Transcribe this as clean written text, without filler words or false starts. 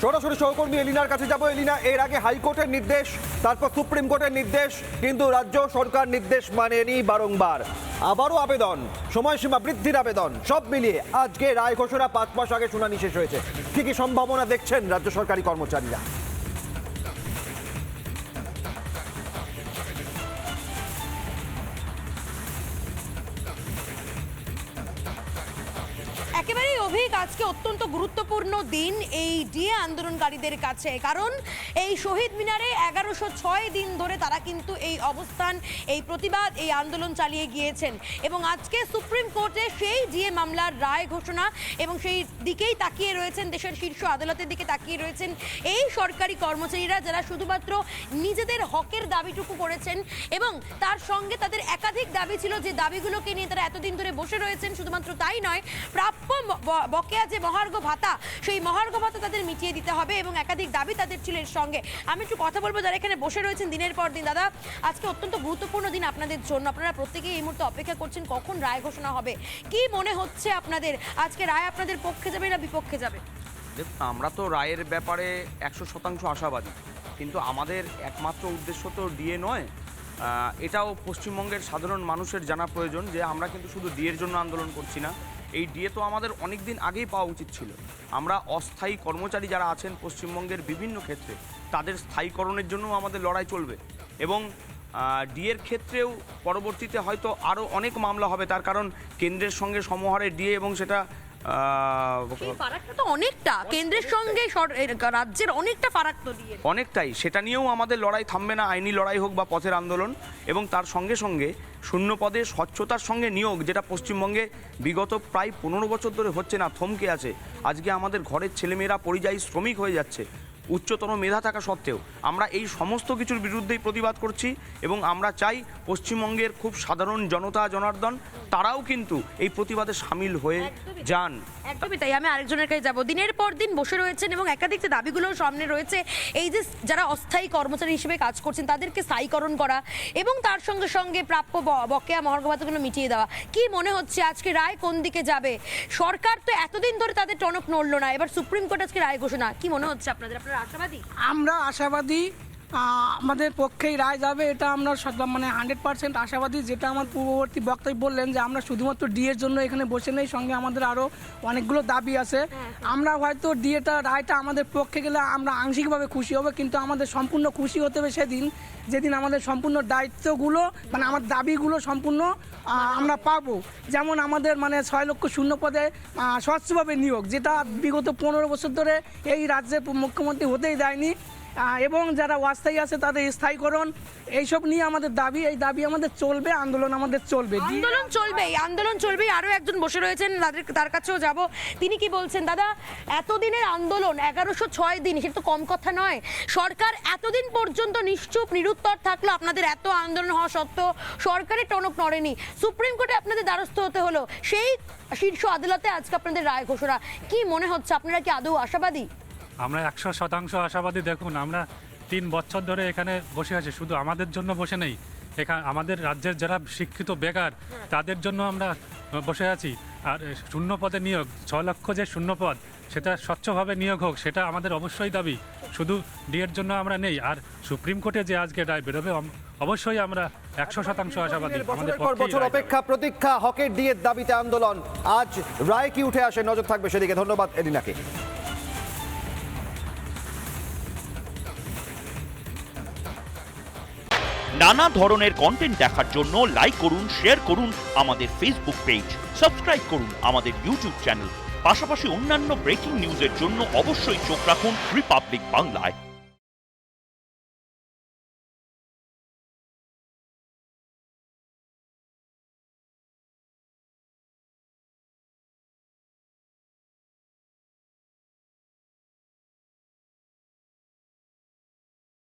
সরাসরি সহকর্মী এলিনার কাছে যাব। এলিনা, এর আগে হাইকোর্টের নির্দেশ, তারপর সুপ্রিম কোর্টের নির্দেশ, কিন্তু রাজ্য সরকার নির্দেশ মানেনি বারংবার। আবারও আবেদন, সময়সীমা বৃদ্ধির আবেদন, সব মিলিয়ে আজকে রায় ঘোষণা 5 মাস আগে শুনানি শেষ হয়েছে। কি কি সম্ভাবনা দেখছেন রাজ্য সরকারি কর্মচারীরা? একেবারেই অভিক, আজকে অত্যন্ত গুরুত্বপূর্ণ দিন এই ডিএ আন্দোলনকারীদের কাছে, কারণ এই শহীদ মিনারে 1106 দিন ধরে তারা কিন্তু এই অবস্থান, এই প্রতিবাদ, এই আন্দোলন চালিয়ে গিয়েছেন এবং আজকে সুপ্রিম কোর্টে সেই ডিএ মামলার রায় ঘোষণা এবং সেই দিকেই তাকিয়ে রয়েছেন, দেশের শীর্ষ আদালতের দিকে তাকিয়ে রয়েছেন এই সরকারি কর্মচারীরা, যারা শুধুমাত্র নিজেদের হকের দাবিটুকু করেছেন এবং তার সঙ্গে তাদের একাধিক দাবি ছিল, যে দাবিগুলোকে নিয়ে তারা এতদিন ধরে বসে রয়েছেন। শুধুমাত্র তাই নয়, প্রাপ্য বকেয়া যে মহার্ঘ ভাতা, সেই মহার্ঘ ভাতা তাদের মিটিয়ে দিতে হবে এবং একাধিক দাবি তাদের ছিল এর সঙ্গে। আমি একটু কথা বলবো যারা এখানে বসে রয়েছেন দিনের পর দিন। দাদা, আজকে অত্যন্ত গুরুত্বপূর্ণ দিন আপনাদের জন্য, আপনারা প্রত্যেকেই এই মুহূর্তে অপেক্ষা করছেন কখন রায় ঘোষণা হবে। কি মনে হচ্ছে আপনাদের, আজকে রায় আপনাদের পক্ষে যাবে না বিপক্ষে যাবে? দেখুন, আমরা তো রায়ের ব্যাপারে 100% আশাবাদী, কিন্তু আমাদের একমাত্র উদ্দেশ্য তো ডিএ নয়, এটাও পশ্চিমবঙ্গের সাধারণ মানুষের জানা প্রয়োজন যে আমরা কিন্তু শুধু ডিএর জন্য আন্দোলন করছি না। এই ডিএ তো আমাদের অনেক দিন আগেই পাওয়া উচিত ছিল। আমরা অস্থায়ী কর্মচারী যারা আছেন পশ্চিমবঙ্গের বিভিন্ন ক্ষেত্রে, তাদের স্থায়ীকরণের জন্যও আমাদের লড়াই চলবে এবং ডিএর ক্ষেত্রেও পরবর্তীতে হয়তো আরও অনেক মামলা হবে, তার কারণ কেন্দ্রের সঙ্গে সমহারে ডিএ এবং সেটা ফারাকটা তো অনেকটা, কেন্দ্রের সঙ্গে রাজ্যের অনেকটা ফারাক তো দিয়ে অনেকটাই, সেটা নিয়েও আমাদের লড়াই থামবে না, আইনি লড়াই হোক বা পথের আন্দোলন। এবং তার সঙ্গে সঙ্গে শূন্য পদে স্বচ্ছতার সঙ্গে নিয়োগ, যেটা পশ্চিমবঙ্গে বিগত প্রায় 15 বছর ধরে হচ্ছে না, থমকে আছে। আজকে আমাদের ঘরের ছেলেমেয়েরা পরিযায়ী শ্রমিক হয়ে যাচ্ছে উচ্চতর মেধা থাকা সত্ত্বেও। আমরা এই সমস্ত কিছুর বিরুদ্ধেই প্রতিবাদ করছি এবং আমরা চাই পশ্চিমবঙ্গের খুব সাধারণ জনতা জনার্দন তারাও কিন্তু এই প্রতিবাদে সামিল হয়ে যান। একদমই তাই। আমি আরেকজনের কাছে যাব। দিনের পর দিন বসে রয়েছেন এবং একাধিক দাবিগুলো সামনে রয়েছে, এই যে যারা অস্থায়ী কর্মচারী হিসেবে কাজ করছেন তাদেরকে স্থায়ীকরণ করা এবং তার সঙ্গে সঙ্গে প্রাপ্য বকেয়া মহার্ঘ ভাতাগুলো মিটিয়ে দেওয়া। কি মনে হচ্ছে আজকে রায় কোন দিকে যাবে? সরকার তো এতদিন ধরে তাদের টনক নড়লো না, এবার সুপ্রিম কোর্ট আজকে রায় ঘোষণা, কি মনে হচ্ছে আপনাদের? আপনারা আশাবাদী? আমরা আশাবাদী, আমাদের পক্ষেই রায় যাবে, এটা আমরা 100% আশাবাদী। যেটা আমার পূর্ববর্তী বক্তায় বললেন যে আমরা শুধুমাত্র ডিএর জন্য এখানে বসে নেই, সঙ্গে আমাদের আরও অনেকগুলো দাবি আছে। আমরা হয়তো ডিএটা রায়টা আমাদের পক্ষে গেলে আমরা আংশিকভাবে খুশি হব, কিন্তু আমাদের সম্পূর্ণ খুশি হতে হবে যেদিন আমাদের সম্পূর্ণ দায়িত্বগুলো আমার দাবিগুলো সম্পূর্ণ আমরা পাবো। যেমন আমাদের 6 লক্ষ শূন্য পদে স্বচ্ছভাবে নিয়োগ, যেটা বিগত 15 বছর ধরে এই রাজ্যের মুখ্যমন্ত্রী হতেই দেয়নি, এবং যারা অস্থায়ী আছে তাদের স্থায়ীকরণ, এইসব নিয়ে আমাদের দাবি। এই দাবি আমাদের চলবে, আন্দোলন আমাদের চলবে, আন্দোলন চলবে। আরো একজন বসে রয়েছেন, তার কাছেও যাব। তিনি কি বলছেন? দাদা, এতদিনের আন্দোলন 1106 দিন, সেটা তো কম কথা নয়। সরকার এতদিন পর্যন্ত নিশ্চুপ নিরুত্তর থাকলো, আপনাদের এত আন্দোলন হওয়া সত্ত্বেও সরকারের টনক নড়েনি। সুপ্রিম কোর্টে আপনাদের দ্বারস্থ হতে হলো, সেই শীর্ষ আদালতে আজকে আপনাদের রায় ঘোষণা। কি মনে হচ্ছে, আপনারা কি আদৌ আশাবাদী? আমরা 100% আশাবাদী। দেখুন, আমরা 3 বছর ধরে এখানে বসে আছি, শুধু আমাদের জন্য বসে নেই, এখানে আমাদের রাজ্যের যারা শিক্ষিত বেকার তাদের জন্য আমরা বসে আছি। আর শূন্য পদে নিয়োগ, 6 লক্ষ যে শূন্য পদ, সেটা স্বচ্ছভাবে নিয়োগ হোক, সেটা আমাদের অবশ্যই দাবি। শুধু ডিএর জন্য আমরা নেই। আর সুপ্রিম কোর্টে যে আজকে রায় বেরোবে, অবশ্যই আমরা 100% আশাবাদী। আমাদের বছর অপেক্ষা প্রতীক্ষা, হকের ডিএর দাবিতে আন্দোলন, আজ রায় কি উঠে আসে, নজর থাকবে সেদিকে। ধন্যবাদ এলিনাকে। নানা ধরনের কন্টেন্ট দেখার জন্য লাইক করুন, শেয়ার করুন আমাদের ফেসবুক পেজ, সাবস্ক্রাইব করুন আমাদের ইউটিউব চ্যানেল। পাশাপাশি অন্যান্য ব্রেকিং নিউজের জন্য অবশ্যই চোখ রাখুন রিপাবলিক বাংলায়।